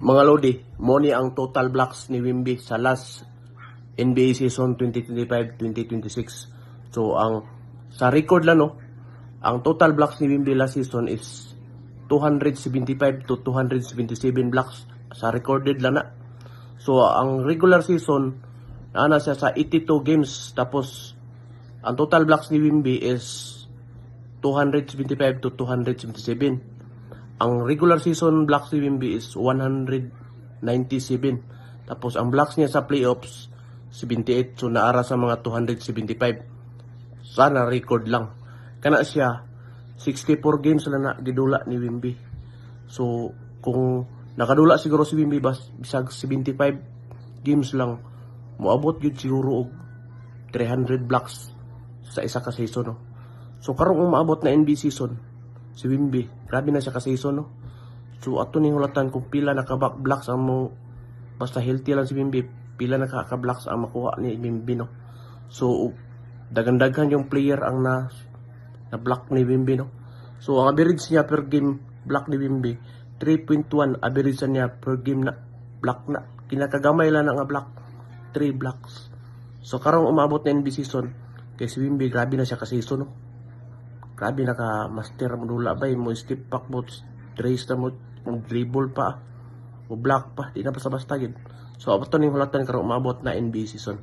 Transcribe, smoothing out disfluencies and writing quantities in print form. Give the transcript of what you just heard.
Mga lodi, mo ni ang total blocks ni Wimby sa last NBA season 2025-2026. So ang sa record lang no, ang total blocks ni Wimby last season is 275 to 277 blocks sa recorded lang na. So ang regular season na siya sa 82 games, tapos ang total blocks ni Wimby is 275 to 277. Ang regular season blocks ni Wimby is 197. Tapos ang blocks niya sa playoffs 78. So naara sa mga 275. Sana record lang. Kana siya 64 games lang na gidula ni Wimby. So kung nakadula siguro si Wimby bisag 75 games lang, moabot gyud siguro og 300 blocks sa isa ka season no. So karong umaabot na NBA season si Wimby, grabe na siya ka season no. So ato ning hulatan kung pila naka-blocks ang mo, basta healthy lang si Wimby, pila naka-blocks ang makuha ni Wimby no. So dagan-dagan yung player ang na block ni Wimby no. So ang average niya per game block ni Wimby 3.1 average niya per game na block na. Kinakagamay lang nga block 3 blocks. So karong umabot na NBA season kay si Wimby, grabe na siya ka season no. Grabe naka-master mo dula ba mo step back mo, trace na mo, dribble pa, mo block pa, di na basta-basta yun. So ato ning hulatan karong umabot na NBA season.